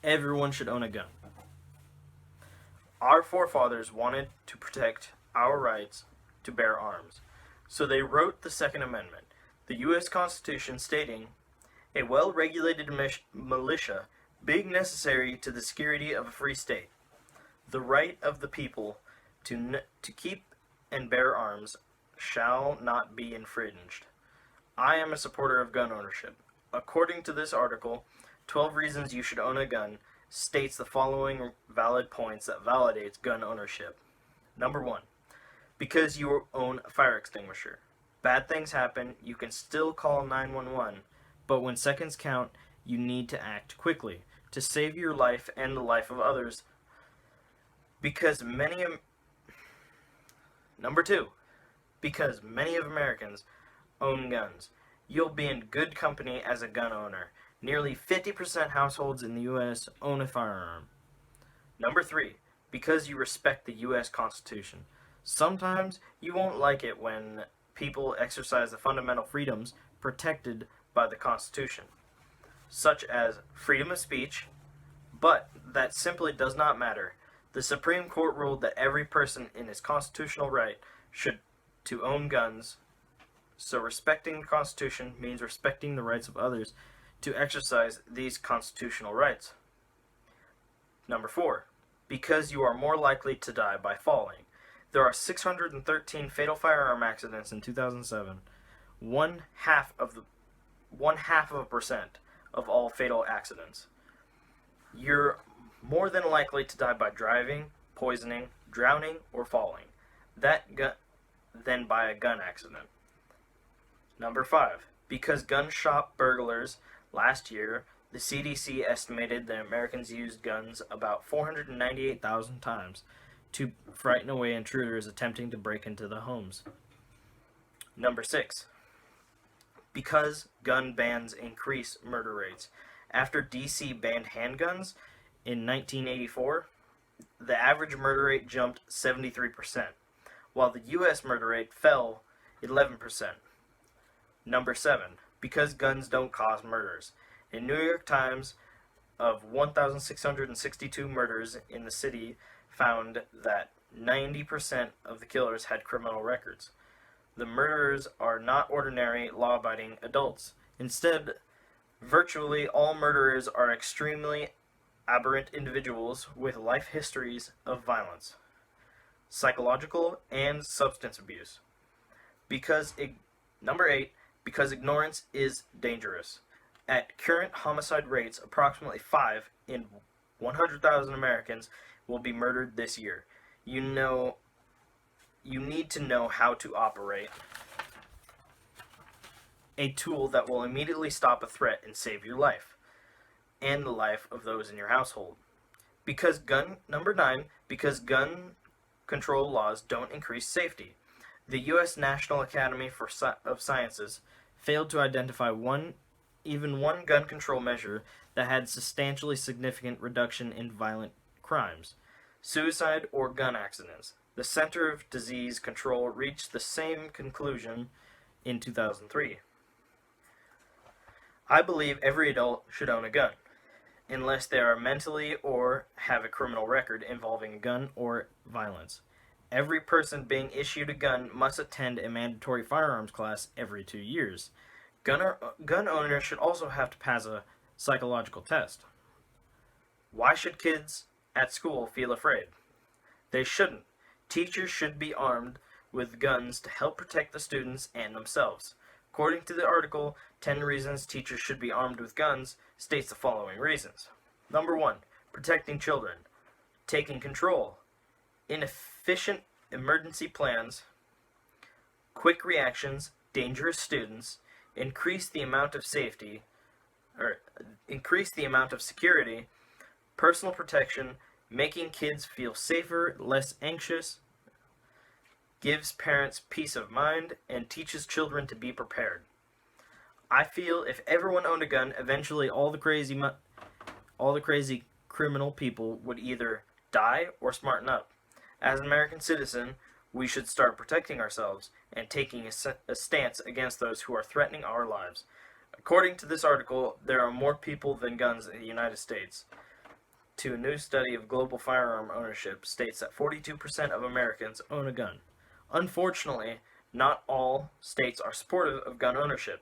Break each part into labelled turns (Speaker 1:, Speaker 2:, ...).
Speaker 1: Everyone should own a gun. Our forefathers wanted to protect our rights to bear arms, so they wrote the Second Amendment, the U.S. Constitution, stating, "A well-regulated militia being necessary to the security of a free state, the right of the people to keep and bear arms shall not be infringed." I am a supporter of gun ownership. According to this article, 12 Reasons You Should Own a Gun states the following valid points that validates gun ownership. Number 1. Because you own a fire extinguisher. Bad things happen, you can still call 911, but when seconds count, you need to act quickly to save your life and the life of others. Because Number 2. Because many of Americans own guns. You'll be in good company as a gun owner. Nearly 50% households in the U.S. own a firearm. Number 3. Because you respect the U.S. Constitution. Sometimes you won't like it when people exercise the fundamental freedoms protected by the Constitution, such as freedom of speech, but that simply does not matter. The Supreme Court ruled that every person in his constitutional right should to own guns, so respecting the Constitution means respecting the rights of others to exercise these constitutional rights. Number 4. Because you are more likely to die by falling. There are 613 fatal firearm accidents in 2007, one half of a percent of all fatal accidents. You're more than likely to die by driving, poisoning, drowning, or falling than by a gun accident. Number 5. Because gun shop burglars last year, the CDC estimated that Americans used guns about 498,000 times to frighten away intruders attempting to break into the homes. Number 6. Because gun bans increase murder rates. After DC banned handguns in 1984, the average murder rate jumped 73%, while the U.S. murder rate fell 11%. Number 7. Because guns don't cause murders. In New York Times, of 1,662 murders in the city, found that 90% of the killers had criminal records. The murderers are not ordinary, law-abiding adults. Instead, virtually all murderers are extremely aberrant individuals with life histories of violence, psychological, and substance abuse. Number 8. Because ignorance is dangerous. At current homicide rates, approximately 5 in 100,000 Americans will be murdered this year. You need to know how to operate a tool that will immediately stop a threat and save your life and the life of those in your household. Number 9, because gun control laws don't increase safety. The U.S. National Academy of Sciences failed to identify even one gun control measure that had substantially significant reduction in violent crimes, suicide, or gun accidents. The Center of Disease Control reached the same conclusion in 2003. I believe every adult should own a gun, unless they are mentally or have a criminal record involving a gun or violence. Every person being issued a gun must attend a mandatory firearms class every 2 years. Gun owners should also have to pass a psychological test. Why should kids at school feel afraid? They shouldn't. Teachers should be armed with guns to help protect the students and themselves. According to the article, 10 Reasons Teachers Should Be Armed with Guns states the following reasons. Number 1. Protecting children. Taking control. Inefficient emergency plans. Quick reactions. Dangerous students. Increase the amount of security. Personal protection. Making kids feel safer, less anxious. Gives parents peace of mind, and teaches children to be prepared. I feel if everyone owned a gun, eventually all the crazy criminal people would either die or smarten up. As an American citizen, we should start protecting ourselves and taking a stance against those who are threatening our lives. According to this article, there are more people than guns in the United States. to a new study of global firearm ownership states that 42% of Americans own a gun. Unfortunately, not all states are supportive of gun ownership.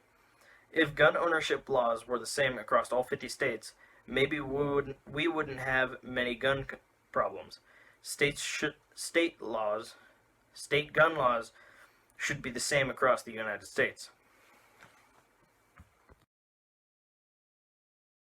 Speaker 1: If gun ownership laws were the same across all 50 states, maybe we wouldn't have many gun problems. State gun laws should be the same across the United States.